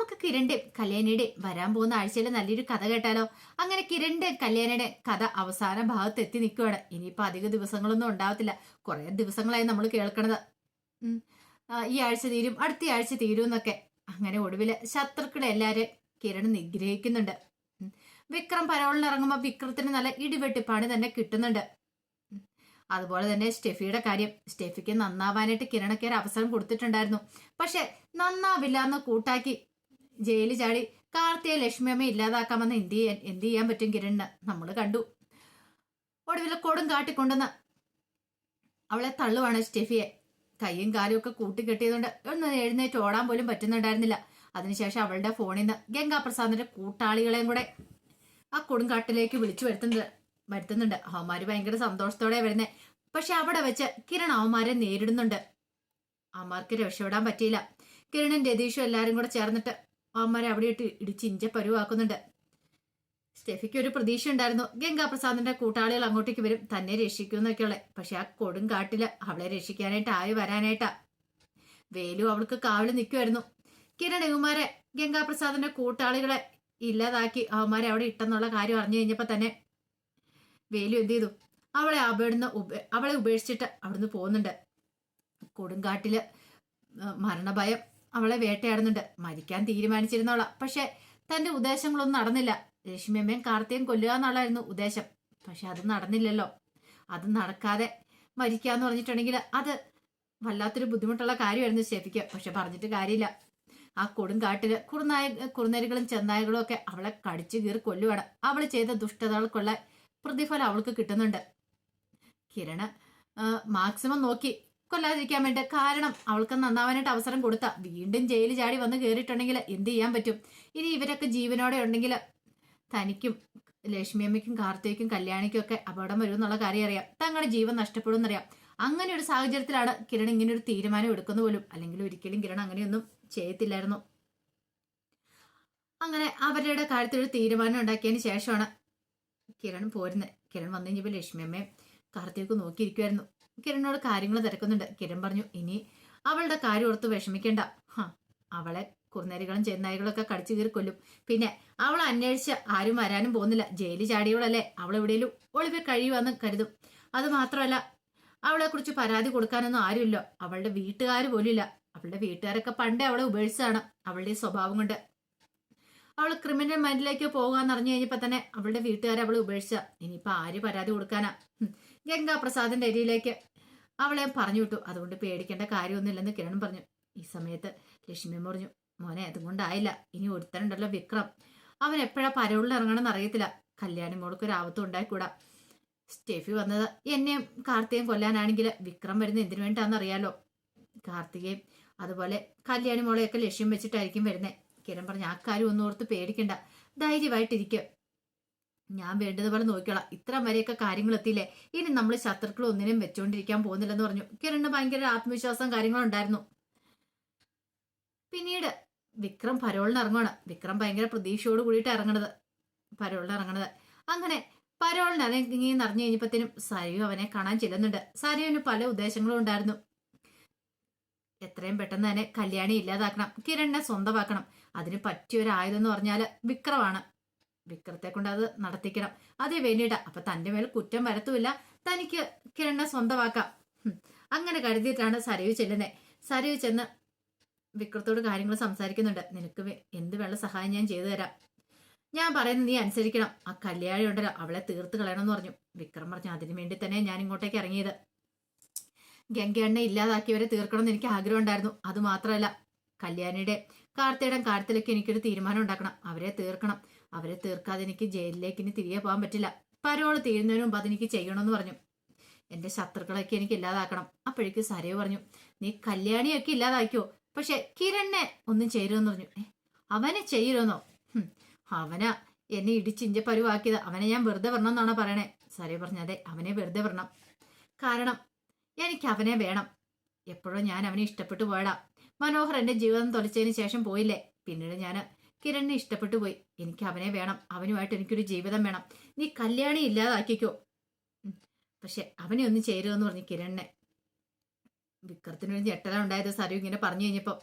നമുക്ക് കിരണിന്റെയും കല്യാണിയുടെയും വരാൻ പോകുന്ന ആഴ്ചയിൽ നല്ലൊരു കഥ കേട്ടാലോ? അങ്ങനെ കിരണിന്റെ കല്യാണിയുടെ കഥ അവസാന ഭാഗത്ത് എത്തി നിൽക്കുകയാണ്. ഇനിയിപ്പോ അധിക ദിവസങ്ങളൊന്നും ഉണ്ടാവത്തില്ല. കുറെ ദിവസങ്ങളായി നമ്മൾ കേൾക്കണത്. ഈ ആഴ്ച തീരും, അടുത്ത ആഴ്ച തീരും എന്നൊക്കെ. അങ്ങനെ ഒടുവില് ശത്രുക്കളെ എല്ലാരും കിരൺ നിഗ്രഹിക്കുന്നുണ്ട്. വിക്രം പരോളിനിറങ്ങുമ്പോ വിക്രത്തിന് നല്ല ഇടിവെട്ടി പണി തന്നെ കിട്ടുന്നുണ്ട്. അതുപോലെ തന്നെ സ്റ്റെഫിയുടെ കാര്യം, സ്റ്റെഫിക്ക് നന്നാവാനായിട്ട് കിരണൊക്കെ ഒരു അവസരം കൊടുത്തിട്ടുണ്ടായിരുന്നു. പക്ഷെ നന്നാവില്ല എന്ന് കൂട്ടാക്കി ജയിലിൽ ചാടി കാർത്തിയെ ലക്ഷ്മിയമ്മ ഇല്ലാതാക്കാമെന്ന് എന്ത് ചെയ്യാൻ പറ്റും കിരണിന്? നമ്മൾ കണ്ടു. ഒടുവിൽ കൊടും കാട്ടിക്കൊണ്ടുവന്ന് അവളെ തള്ളുവാണ് സ്റ്റെഫിയെ. കൈയും കാലും ഒക്കെ കൂട്ടിക്കെട്ടിയതുകൊണ്ട് ഒന്ന് എഴുന്നേറ്റ് ഓടാൻ പോലും പറ്റുന്നുണ്ടായിരുന്നില്ല. അതിനുശേഷം അവളുടെ ഫോണിൽ നിന്ന് ഗംഗാപ്രസാദിന്റെ കൂട്ടാളികളെയും കൂടെ ആ കൊടുങ്കാട്ടിലേക്ക് വിളിച്ചു വരുത്തുന്നുണ്ട്. അവന്മാര് ഭയങ്കര സന്തോഷത്തോടെ വരുന്നേ. പക്ഷെ അവിടെ വെച്ച് കിരൺ അവന്മാരെ നേരിടുന്നുണ്ട്. അവന്മാർക്ക് രക്ഷപ്പെടാൻ പറ്റിയില്ല. കിരണും രതീഷും എല്ലാരും കൂടെ ചേർന്നിട്ട് അവന്മാരെ അവിടെ ഇട്ട് ഇടിച്ചിഞ്ച പരുവാക്കുന്നുണ്ട്. സ്റ്റെഫിക്ക് ഒരു പ്രതീക്ഷ ഉണ്ടായിരുന്നു, ഗംഗാപ്രസാദിന്റെ കൂട്ടാളികൾ അങ്ങോട്ടേക്ക് വരും, തന്നെ രക്ഷിക്കുമെന്നൊക്കെയുള്ള. പക്ഷെ ആ കൊടുങ്കാട്ടില് അവളെ രക്ഷിക്കാനായിട്ട് വരാനായിട്ടാ വേലു അവൾക്ക് കാവല് നിൽക്കുമായിരുന്നു. കിരൺ ഇവന്മാരെ ഗംഗാപ്രസാദിന്റെ കൂട്ടാളികളെ ഇല്ലാതാക്കി അവന്മാരെ അവിടെ ഇട്ടെന്നുള്ള കാര്യം അറിഞ്ഞു കഴിഞ്ഞപ്പോ തന്നെ വേലു എന്ത് ചെയ്തു? അവളെ ഉപേക്ഷിച്ചിട്ട് അവിടുന്ന് പോകുന്നുണ്ട്. കൊടുങ്കാട്ടില് മരണഭയം അവളെ വേട്ടയാടുന്നുണ്ട്. മരിക്കാൻ തീരുമാനിച്ചിരുന്നവള. പക്ഷെ തന്റെ ഉദ്ദേശങ്ങളൊന്നും നടന്നില്ല. ലക്ഷ്മിയമ്മയും കാർത്തിയും കൊല്ലുക എന്നുള്ളായിരുന്നു ഉദ്ദേശം. പക്ഷെ അത് നടന്നില്ലല്ലോ. അത് നടക്കാതെ മരിക്കാന്ന് പറഞ്ഞിട്ടുണ്ടെങ്കിൽ അത് വല്ലാത്തൊരു ബുദ്ധിമുട്ടുള്ള കാര്യമായിരുന്നു സ്റ്റെഫിക്ക്. പക്ഷെ പറഞ്ഞിട്ട് കാര്യമില്ല. ആ കൊടുങ്കാട്ടില് കുറുനരികളും ചെന്നായകളും ഒക്കെ അവളെ കടിച്ചു കീറി കൊല്ലുവാണ്. അവള് ചെയ്ത ദുഷ്ടതകൾക്കുള്ള പ്രതിഫലം അവൾക്ക് കിട്ടുന്നുണ്ട്. കിരണ് മാക്സിമം നോക്കി കൊല്ലാതിരിക്കാൻ വേണ്ടി. കാരണം അവൾക്ക് നന്നാവാനായിട്ട് അവസരം കൊടുത്ത വീണ്ടും ജയിലിൽ ചാടി വന്ന് കയറിയിട്ടുണ്ടെങ്കിൽ എന്ത് ചെയ്യാൻ പറ്റും? ഇനി ഇവരൊക്കെ ജീവനോടെ ഉണ്ടെങ്കിൽ തനിക്കും ലക്ഷ്മിയമ്മയ്ക്കും കാർത്തികയ്ക്കും കല്യാണിക്കും ഒക്കെ അപകടം വരും എന്നുള്ള കാര്യം അറിയാം. തങ്ങളുടെ ജീവൻ നഷ്ടപ്പെടും എന്നറിയാം. അങ്ങനെ ഒരു സാഹചര്യത്തിലാണ് കിരൺ ഇങ്ങനെ ഒരു തീരുമാനം എടുക്കുന്ന പോലും. അല്ലെങ്കിൽ ഒരിക്കലും കിരൺ അങ്ങനെയൊന്നും ചെയ്യത്തില്ലായിരുന്നു. അങ്ങനെ അവരുടെ കാര്യത്തിൽ ഒരു തീരുമാനം ഉണ്ടാക്കിയതിന് ശേഷമാണ് കിരൺ പോരുന്നത്. കിരൺ വന്നു കഴിഞ്ഞപ്പോൾ ലക്ഷ്മിയമ്മയും കാർത്തികയ്ക്ക് നോക്കിയിരിക്കുമായിരുന്നു. കിരണിനോട് കാര്യങ്ങൾ തിരക്കുന്നുണ്ട്. കിരൺ പറഞ്ഞു, ഇനി അവളുടെ കാര്യം ഓർത്ത് വിഷമിക്കേണ്ട. അവളെ കുറുനരികളും ചെന്നായികളും ഒക്കെ കടിച്ചു കീറി കൊല്ലും. പിന്നെ അവളെ അന്വേഷിച്ച് ആരും വരാനും പോകുന്നില്ല. ജയിലിൽ ചാടിയവളല്ലേ, അവൾ എവിടെയും ഒളിവിൽ കഴിയുമെന്ന് കരുതും. അത് മാത്രമല്ല, അവളെ കുറിച്ച് പരാതി കൊടുക്കാനൊന്നും ആരുമില്ല. അവളുടെ വീട്ടുകാർ പോലും ഇല്ല. അവളുടെ വീട്ടുകാരൊക്കെ പണ്ടേ അവളെ ഉപേക്ഷിച്ചാണ്. അവളുടെ സ്വഭാവം കൊണ്ട് അവൾ ക്രിമിനൽ മൈൻഡിലേക്ക് പോകാന്ന് അറിഞ്ഞു കഴിഞ്ഞപ്പോ തന്നെ അവളുടെ വീട്ടുകാരെ അവളെ ഉപേക്ഷിച്ച. ഇനിയിപ്പൊ ആര് പരാതി കൊടുക്കാനാ? ഗംഗാപ്രസാദിന്റെ അരിയിലേക്ക് അവളെ പറഞ്ഞു വിട്ടു. അതുകൊണ്ട് പേടിക്കേണ്ട കാര്യമൊന്നുമില്ലെന്ന് കിരൺ പറഞ്ഞു. ഈ സമയത്ത് ലക്ഷ്മി പറഞ്ഞു, മോനെ അതുകൊണ്ടായില്ല. ഇനി ഒരുത്തനുണ്ടല്ലോ വിക്രം, അവൻ എപ്പോഴാ പരോളിൽ ഇറങ്ങണമെന്ന് അറിയത്തില്ല. കല്യാണി മോൾക്ക് ഒരു ആപത്തും ഉണ്ടായിക്കൂടാ. സ്റ്റെഫി വന്നത് എന്നെയും കാർത്തികയും കൊല്ലാനാണെങ്കിൽ വിക്രം വരുന്നത് എന്തിനു വേണ്ടിയാണെന്ന് അറിയാലോ. കാർത്തികയും അതുപോലെ കല്യാണി മോളെയൊക്കെ ലക്ഷ്യം വെച്ചിട്ടായിരിക്കും വരുന്നത്. കിരൺ പറഞ്ഞു, ആ കാര്യം ഒന്നും ഓർത്ത് പേടിക്കണ്ട, ധൈര്യമായിട്ടിരിക്കുക, ഞാൻ വേണ്ടതുപോലെ നോക്കിയോളാം. ഇത്ര വരെയൊക്കെ കാര്യങ്ങൾ എത്തിയില്ലേ, ഇനി നമ്മൾ ശത്രുക്കൾ ഒന്നിനും വെച്ചുകൊണ്ടിരിക്കാൻ പോകുന്നില്ലെന്ന് പറഞ്ഞു. കിരണിന് ഭയങ്കര ആത്മവിശ്വാസം കാര്യങ്ങളും ഉണ്ടായിരുന്നു. പിന്നീട് വിക്രം പരോളിന് ഇറങ്ങുവാണ്. വിക്രം ഭയങ്കര പ്രതീക്ഷയോട് കൂടിയിട്ട് പരോളിന് ഇറങ്ങണത്. അങ്ങനെ പരോളിന് ഇറങ്ങി നിറഞ്ഞു കഴിഞ്ഞപ്പോഴത്തേനും സരയു അവനെ കാണാൻ ചെല്ലുന്നുണ്ട്. സരയുവിന് പല ഉദ്ദേശങ്ങളും ഉണ്ടായിരുന്നു. എത്രയും പെട്ടെന്ന് തന്നെ കല്യാണി ഇല്ലാതാക്കണം, കിരണിനെ സ്വന്തമാക്കണം. അതിന് പറ്റിയ ഒരു ആയുധം എന്ന് പറഞ്ഞാല് വിക്രമാണ്. വിക്രത്തെ കൊണ്ട് അത് നടത്തിക്കണം. അതേ വേണ്ടിയിട്ടാ. അപ്പൊ തന്റെ മേൽ കുറ്റം വരത്തുമില്ല, തനിക്ക് കിരണിനെ സ്വന്തമാക്കാം. അങ്ങനെ കരുതിയിട്ടാണ് സരയു ചെല്ലുന്നത്. സരയു ചെന്ന് വിക്രത്തോട് കാര്യങ്ങൾ സംസാരിക്കുന്നുണ്ട്. നിനക്ക് എന്ത് വേണ്ട സഹായം ഞാൻ ചെയ്തു തരാം. ഞാൻ പറയുന്നത് നീ അനുസരിക്കണം. ആ കല്യാണി ഉണ്ടല്ലോ, അവളെ തീർത്ത് കളയണമെന്ന് പറഞ്ഞു. വിക്രം പറഞ്ഞു, അതിനു വേണ്ടി തന്നെ ഞാൻ ഇങ്ങോട്ടേക്ക് ഇറങ്ങിയത്. ഗംഗയെണ്ണ ഇല്ലാതാക്കിയവരെ തീർക്കണമെന്ന് എനിക്ക് ആഗ്രഹം ഉണ്ടായിരുന്നു. അത് മാത്രമല്ല, കല്യാണിയുടെ കാർത്തിയുടെ കാര്യത്തിലേക്ക് എനിക്കൊരു തീരുമാനം ഉണ്ടാക്കണം. അവരെ തീർക്കണം. അവരെ തീർക്കാതെ എനിക്ക് ജയിലിലേക്ക് ഇനി തിരികെ പോകാൻ പറ്റില്ല. പരോള് തീരുന്നതിന് മുമ്പ് അതെനിക്ക് ചെയ്യണമെന്ന് പറഞ്ഞു. എന്റെ ശത്രുക്കളൊക്കെ എനിക്ക് ഇല്ലാതാക്കണം. അപ്പോഴേക്ക് സരയു പറഞ്ഞു, നീ കല്യാണിയൊക്കെ ഇല്ലാതാക്കിയോ, പക്ഷെ കിരണിനെ ഒന്നും ചെയ്യരുമെന്ന് പറഞ്ഞു. അവനെ ചെയ്യരുമെന്നോ? അവനാ എന്നെ ഇടിച്ചിഞ്ച പരുവാക്കിയത്. അവനെ ഞാൻ വെറുതെ വരണം എന്നാണോ പറയണേ? സരയു പറഞ്ഞു, അതെ, അവനെ വെറുതെ വരണം. കാരണം എനിക്ക് അവനെ വേണം. എപ്പോഴും ഞാൻ അവനെ ഇഷ്ടപ്പെട്ടു പോയടാ. മനോഹർ എന്റെ ജീവിതം തൊലച്ചതിന് ശേഷം പോയില്ലേ, പിന്നീട് ഞാൻ കിരണിനെ ഇഷ്ടപ്പെട്ടു പോയി. എനിക്ക് അവനെ വേണം. അവനുമായിട്ട് എനിക്കൊരു ജീവിതം വേണം. നീ കല്യാണി ഇല്ലാതാക്കിക്കോ, പക്ഷെ അവനെ ഒന്നും ചേരുമെന്ന് പറഞ്ഞു കിരണിനെ. വിക്രത്തിനൊരു ഞെട്ടല ഉണ്ടായത് സരു ഇങ്ങനെ പറഞ്ഞു കഴിഞ്ഞപ്പോ,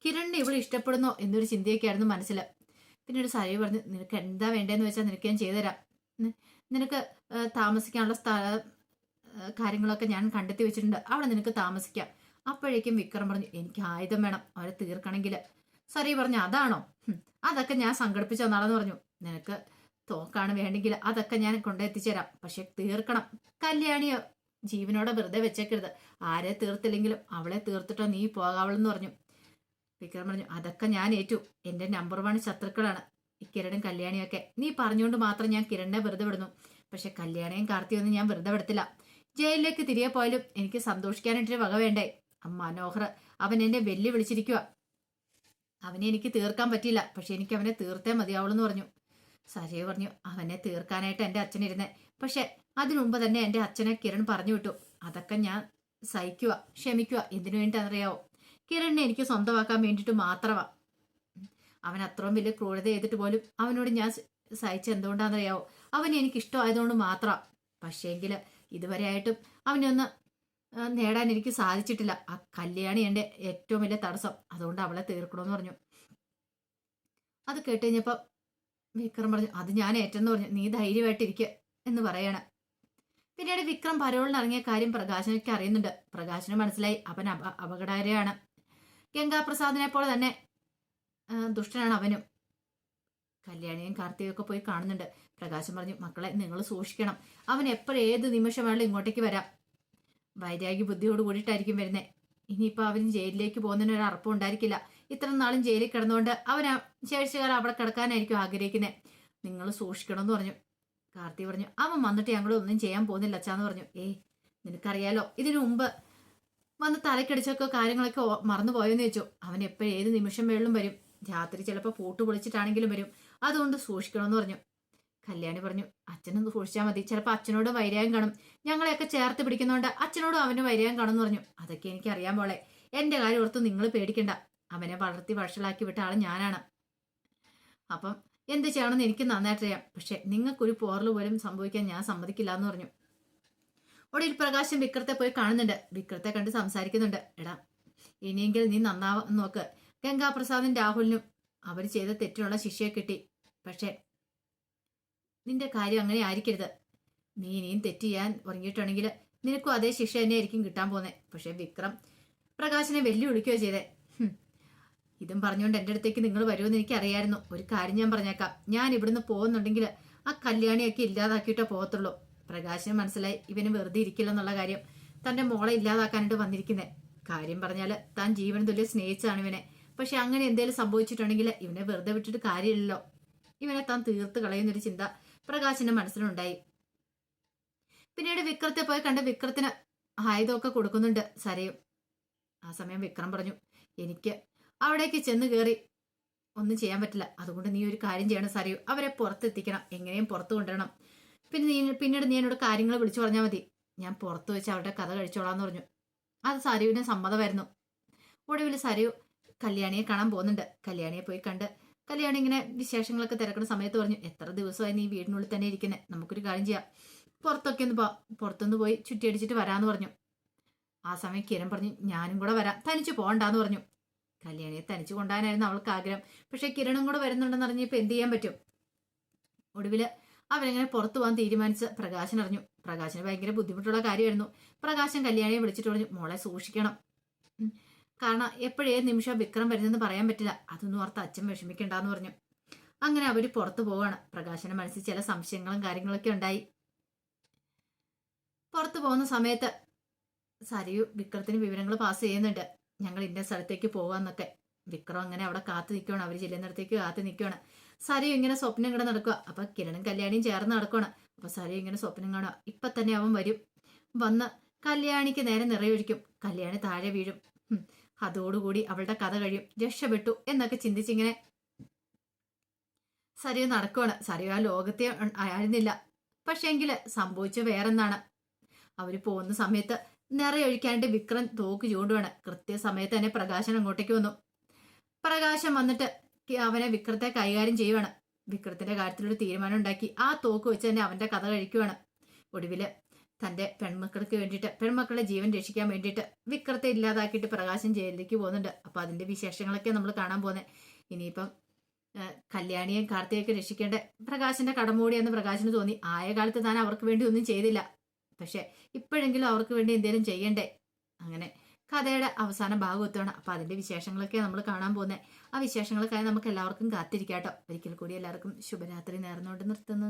കിരണിനെ ഇവിടെ ഇഷ്ടപ്പെടുന്നോ എന്നൊരു ചിന്തയൊക്കെയായിരുന്നു മനസ്സിൽ. പിന്നീട് സരയു പറഞ്ഞു, നിനക്ക് എന്താ വേണ്ടതെന്ന് വെച്ചാൽ നിനക്ക് ഞാൻ ചെയ്തുതരാം. നിനക്ക് താമസിക്കാനുള്ള കാര്യങ്ങളൊക്കെ ഞാൻ കണ്ടെത്തി വെച്ചിട്ടുണ്ട്, അവിടെ നിനക്ക് താമസിക്കാം. അപ്പോഴേക്കും വിക്രം പറഞ്ഞു, എനിക്ക് ആയുധം വേണം അവരെ തീർക്കണമെങ്കിൽ. സരയു പറഞ്ഞു, അതാണോ? അതൊക്കെ ഞാൻ സംഘടിപ്പിച്ച ഒന്നാളെന്ന് പറഞ്ഞു. നിനക്ക് തോക്കാണ് വേണ്ടെങ്കിൽ അതൊക്കെ ഞാൻ കൊണ്ടെത്തിച്ചേരാം, പക്ഷെ തീർക്കണം. കല്യാണിയോ ജീവനോടെ വെറുതെ വെച്ചേക്കരുത്. ആരെ തീർത്തില്ലെങ്കിലും അവളെ തീർത്തിട്ടോ നീ പോകാവുള്ളെന്ന് പറഞ്ഞു. വിക്രം പറഞ്ഞു, അതൊക്കെ ഞാൻ ഏറ്റു. എന്റെ നമ്പർ 1 ശത്രുക്കളാണ് ഈ കിരണും കല്യാണിയൊക്കെ. നീ പറഞ്ഞുകൊണ്ട് മാത്രം ഞാൻ കിരണിനെ വെറുതെ വിടുന്നു, പക്ഷെ കല്യാണിയും കാർത്തിയൊന്നും ഞാൻ വെറുതെ വിടത്തില്ല. ജയിലിലേക്ക് തിരികെ പോയാലും എനിക്ക് സന്തോഷിക്കാനായിട്ടൊരു വക വേണ്ടേ? മനോഹർ അവൻ എന്നെ വെല്ലുവിളിച്ചിരിക്കുക. അവനെ എനിക്ക് തീർക്കാൻ പറ്റിയില്ല, പക്ഷെ എനിക്ക് അവനെ തീർത്തേ മതിയാവുള്ളൂ പറഞ്ഞു. സജയ് പറഞ്ഞു, അവനെ തീർക്കാനായിട്ട് എൻ്റെ അച്ഛനിരുന്നേ, പക്ഷെ അതിനു മുമ്പ് തന്നെ എൻ്റെ അച്ഛനെ കിരൺ പറഞ്ഞു വിട്ടു. അതൊക്കെ ഞാൻ സഹിക്കുക, ക്ഷമിക്കുക. എന്തിനു വേണ്ടിയിട്ടറിയാവോ? കിരണിനെ എനിക്ക് സ്വന്തമാക്കാൻ വേണ്ടിയിട്ട് മാത്രമാ. അവൻ അത്രയും വലിയ ക്രൂരത ചെയ്തിട്ട് പോലും അവനോട് ഞാൻ സഹിച്ച എന്തുകൊണ്ടാണെന്നറിയാവോ? അവൻ എനിക്ക് ഇഷ്ടമായതുകൊണ്ട് മാത്രം. പക്ഷേങ്കിൽ ഇതുവരെ ആയിട്ടും അവനൊന്ന് നേടാൻ എനിക്ക് സാധിച്ചിട്ടില്ല. ആ കല്യാണി എൻ്റെ ഏറ്റവും വലിയ തടസ്സം. അതുകൊണ്ട് അവളെ തീർക്കണമെന്ന് പറഞ്ഞു. അത് കേട്ട് കഴിഞ്ഞപ്പോൾ വിക്രം പറഞ്ഞു, അത് ഞാൻ ഏറ്റെന്ന് പറഞ്ഞു. നീ ധൈര്യമായിട്ടിരിക്കുക എന്ന് പറയണം. പിന്നീട് വിക്രം പരോളിന് ഇറങ്ങിയ കാര്യം പ്രകാശനൊക്കെ അറിയുന്നുണ്ട്. പ്രകാശന് മനസ്സിലായി അവൻ അപകടകാരിയാണ്. ഗംഗാപ്രസാദിനെ പോലെ തന്നെ ദുഷ്ടനാണ് അവനും. കല്യാണിയും കാർത്തികയും ഒക്കെ പോയി കാണുന്നുണ്ട്. പ്രകാശൻ പറഞ്ഞു, മക്കളെ നിങ്ങൾ സൂക്ഷിക്കണം. അവൻ എപ്പോഴും ഏത് നിമിഷം വേണമെങ്കിലും ഇങ്ങോട്ടേക്ക് വരാം. വൈരാഗ്യ ബുദ്ധിയോട് കൂടിയിട്ടായിരിക്കും വരുന്നത്. ഇനിയിപ്പോൾ അവൻ ജയിലിലേക്ക് പോകുന്നതിന് ഒരു അർപ്പം ഉണ്ടായിരിക്കില്ല. ഇത്ര നാളും ജയിലിൽ കിടന്നുകൊണ്ട് അവൻ ശേഷിച്ചുകാലം അവിടെ കിടക്കാനായിരിക്കും ആഗ്രഹിക്കുന്നത്. നിങ്ങൾ സൂക്ഷിക്കണം എന്ന് പറഞ്ഞു. കാർത്തി പറഞ്ഞു, അവൻ വന്നിട്ട് ഞങ്ങളൊന്നും ചെയ്യാൻ പോകുന്നില്ല അച്ഛാന്ന് പറഞ്ഞു. നിനക്കറിയാലോ, ഇതിനു മുമ്പ് വന്ന് തലക്കടിച്ചൊക്കെ കാര്യങ്ങളൊക്കെ മറന്നു പോയെന്ന് വെച്ചു. അവൻ എപ്പോഴും ഏത് നിമിഷം വേളിലും വരും. രാത്രി ചിലപ്പോൾ പൂട്ട് പൊളിച്ചിട്ടാണെങ്കിലും വരും. അതുകൊണ്ട് സൂക്ഷിക്കണമെന്ന് പറഞ്ഞു. കല്യാണി പറഞ്ഞു, അച്ഛനൊന്ന് സൂക്ഷിച്ചാൽ മതി. ചിലപ്പോൾ അച്ഛനോട് വൈരാഗ്യം കാണും. ഞങ്ങളെയൊക്കെ ചേർത്ത് പിടിക്കുന്നതുകൊണ്ട് അച്ഛനോടും അവന് വൈരാഗ്യം കാണുമെന്ന് പറഞ്ഞു. അതൊക്കെ എനിക്ക് അറിയാൻ പോളെ. എൻ്റെ കാര്യം ഓർത്ത് നിങ്ങൾ പേടിക്കണ്ട. അവനെ വളർത്തി വഷളാക്കി വിട്ട ആൾ ഞാനാണ്. അപ്പം എന്ത് ചെയ്യണമെന്ന് എനിക്ക് നന്നായിട്ടറിയാം. പക്ഷെ നിങ്ങൾക്കൊരു പോറൽ പോലും സംഭവിക്കാൻ ഞാൻ സമ്മതിക്കില്ല എന്ന് പറഞ്ഞു. ഒടുവിൽ പ്രകാശം വിക്രത്തെ പോയി കാണുന്നുണ്ട്. വിക്രത്തെ കണ്ട് സംസാരിക്കുന്നുണ്ട്. എടാ, ഇനിയെങ്കിലും നീ നന്നാവാൻ നോക്ക്. ഗംഗാപ്രസാദും രാഹുലിനും അവർ ചെയ്ത തെറ്റിനുള്ള ശിക്ഷയെ കിട്ടി. പക്ഷെ നിന്റെ കാര്യം അങ്ങനെ ആയിരിക്കരുത്. നീ ഇനിയും തെറ്റ് ചെയ്യാൻ ഉറങ്ങിയിട്ടുണ്ടെങ്കിൽ നിനക്കും അതേ ശിക്ഷ തന്നെ ആയിരിക്കും കിട്ടാൻ പോകുന്നത്. പക്ഷെ വിക്രം പ്രകാശിനെ വെല്ലുവിളിക്കുകയോ ചെയ്തേ. ഇതും പറഞ്ഞുകൊണ്ട് എൻ്റെ അടുത്തേക്ക് നിങ്ങൾ വരുമെന്ന് എനിക്ക് അറിയായിരുന്നു. ഒരു കാര്യം ഞാൻ പറഞ്ഞേക്കാം, ഞാൻ ഇവിടുന്ന് പോകുന്നുണ്ടെങ്കിൽ ആ കല്യാണിയൊക്കെ ഇല്ലാതാക്കിയിട്ടേ പോകത്തുള്ളൂ. പ്രകാശിന് മനസ്സിലായി ഇവന് വെറുതെ ഇരിക്കില്ലെന്നുള്ള കാര്യം. തൻ്റെ മോളെ ഇല്ലാതാക്കാനായിട്ട് വന്നിരിക്കുന്നത്. കാര്യം പറഞ്ഞാൽ താൻ ജീവൻ തുല്യം സ്നേഹിച്ചാണ് ഇവനെ. പക്ഷെ അങ്ങനെ എന്തെങ്കിലും സംഭവിച്ചിട്ടുണ്ടെങ്കിൽ ഇവനെ വെറുതെ വിട്ടിട്ട് കാര്യമില്ലല്ലോ. ഇവനെ താൻ തീർത്ത് കളയുന്നൊരു ചിന്ത പ്രകാശിന്റെ മനസ്സിലുണ്ടായി. പിന്നീട് വിക്രത്തെ പോയി കണ്ട് വിക്രത്തിന് ആയുധമൊക്കെ കൊടുക്കുന്നുണ്ട് സരയും. ആ സമയം വിക്രം പറഞ്ഞു, എനിക്ക് അവിടേക്ക് ചെന്ന് കയറി ഒന്നും ചെയ്യാൻ പറ്റില്ല. അതുകൊണ്ട് നീ ഒരു കാര്യം ചെയ്യണം സരയു, അവരെ പുറത്തെത്തിക്കണം, എങ്ങനെയും പുറത്തു കൊണ്ടുവരണം. പിന്നീട് നീ എന്നോട് കാര്യങ്ങൾ വിളിച്ചു പറഞ്ഞാൽ മതി. ഞാൻ പുറത്തു വെച്ച് അവരുടെ കഥ കഴിച്ചോളാന്ന് പറഞ്ഞു. അത് സരയുവിന് സമ്മതമായിരുന്നു. ഒടുവിൽ സരയു കല്യാണിയെ കാണാൻ പോകുന്നുണ്ട്. കല്യാണിയെ പോയി കണ്ട് കല്യാണി ഇങ്ങനെ വിശേഷങ്ങളൊക്കെ തിരക്കുന്ന സമയത്ത് പറഞ്ഞു, എത്ര ദിവസമായി നീ വീടിനുള്ളിൽ തന്നെ ഇരിക്കുന്നത്, നമുക്കൊരു കാര്യം ചെയ്യാം, പുറത്തൊക്കെ ഒന്ന് പുറത്തൊന്ന് പോയി ചുറ്റിയടിച്ചിട്ട് വരാന്ന് പറഞ്ഞു. ആ സമയം കിരൺ പറഞ്ഞു, ഞാനും കൂടെ വരാം, തനിച്ച് പോകണ്ടാന്ന് പറഞ്ഞു. കല്യാണിയെ തനിച്ച് കൊണ്ടുപോകാനായിരുന്നു അവൾക്ക് ആഗ്രഹം. പക്ഷെ കിരണും കൂടെ വരുന്നുണ്ടെന്ന് അറിഞ്ഞപ്പോൾ എന്ത് ചെയ്യാൻ പറ്റും. ഒടുവിൽ അവരെങ്ങനെ പുറത്തു പോകാൻ തീരുമാനിച്ച പ്രകാശൻ അറിഞ്ഞു. പ്രകാശന് ഭയങ്കര ബുദ്ധിമുട്ടുള്ള കാര്യമായിരുന്നു. പ്രകാശൻ കല്യാണിയെ വിളിച്ചിട്ട് പറഞ്ഞു, മോളെ സൂക്ഷിക്കണം, കാരണം എപ്പോഴേ നിമിഷം വിക്രം വരുന്നെന്ന് പറയാൻ പറ്റില്ല, അതൊന്നും ഓർത്ത് അച്ഛൻ വിഷമിക്കണ്ടെന്ന് പറഞ്ഞു. അങ്ങനെ അവർ പുറത്തു പോവാണ്. പ്രകാശന്റെ മനസ്സിൽ ചില സംശയങ്ങളും കാര്യങ്ങളൊക്കെ ഉണ്ടായി. പുറത്തു പോകുന്ന സമയത്ത് സരയു വിക്രത്തിന് വിവരങ്ങൾ പാസ് ചെയ്യുന്നുണ്ട്. ഞങ്ങൾ ഇന്ന സ്ഥലത്തേക്ക് പോവാന്നൊക്കെ. വിക്രം അങ്ങനെ അവിടെ കാത്തു നിൽക്കുകയാണ്. അവർ ചെല്ലുന്നിടത്തേക്ക് കാത്തു നിൽക്കുകയാണ്. സരയു ഇങ്ങനെ സ്വപ്നം കിടന്ന് നടക്കുക. അപ്പൊ കിരണും കല്യാണിയും ചേർന്ന് നടക്കുകയാണ്. അപ്പൊ സരയു ഇങ്ങനെ സ്വപ്നം കാണുക, ഇപ്പൊ തന്നെ അവൻ വരും, വന്ന് കല്യാണിക്ക് നേരെ നിറയൊഴിക്കും, കല്യാണി താഴെ വീഴും, അതോടുകൂടി അവളുടെ കഥ കഴിയും, രക്ഷപ്പെട്ടു എന്നൊക്കെ ചിന്തിച്ചിങ്ങനെ സരയു നടക്കുവാണ്. സരയു ആ ലോകത്തെ ആയിരുന്നില്ല. പക്ഷെങ്കിൽ സംഭവിച്ച വേറെന്താണ്. അവര് പോകുന്ന സമയത്ത് നിറയൊഴിക്കാണ്ട് വിക്രം തോക്ക് ചൂണ്ടുവാണ്. കൃത്യസമയത്ത് തന്നെ പ്രകാശൻ അങ്ങോട്ടേക്ക് വന്നു. പ്രകാശം വന്നിട്ട് അവനെ വിക്രത്തെ കൈകാര്യം ചെയ്യുവാണ്. വിക്രത്തിന്റെ കാര്യത്തിലൊരു തീരുമാനം ഉണ്ടാക്കി ആ തോക്ക് വെച്ച് തന്നെ അവന്റെ കഥ കഴിക്കുവാണ്. ഒടുവില് തന്റെ പെൺമക്കൾക്ക് വേണ്ടിയിട്ട് പെൺമക്കളുടെ ജീവൻ രക്ഷിക്കാൻ വേണ്ടിയിട്ട് വിക്രത്തെ ഇല്ലാതാക്കിയിട്ട് പ്രകാശൻ ജയിലിലേക്ക് പോകുന്നുണ്ട്. അപ്പൊ അതിന്റെ വിശേഷങ്ങളൊക്കെ നമ്മൾ കാണാൻ പോകുന്നത്. ഇനിയിപ്പം കല്യാണിയും കാർത്തിയൊക്കെ രക്ഷിക്കേണ്ട പ്രകാശിന്റെ കടമോടിയെന്ന് പ്രകാശിന് തോന്നി. ആയ കാലത്ത് താൻ അവർക്ക് വേണ്ടി ഒന്നും ചെയ്തില്ല, പക്ഷെ ഇപ്പോഴെങ്കിലും അവർക്ക് വേണ്ടി എന്തെങ്കിലും ചെയ്യണ്ടേ. അങ്ങനെ കഥയുടെ അവസാന ഭാഗം എത്തുകയാണ്. അപ്പൊ അതിന്റെ വിശേഷങ്ങളൊക്കെ നമ്മൾ കാണാൻ പോകുന്നത്. ആ വിശേഷങ്ങൾക്കായി നമുക്ക് എല്ലാവർക്കും കാത്തിരിക്കാട്ടോ. ഒരിക്കൽ കൂടി എല്ലാവർക്കും ശുഭരാത്രി നേർന്നുകൊണ്ട് നിർത്തുന്നു.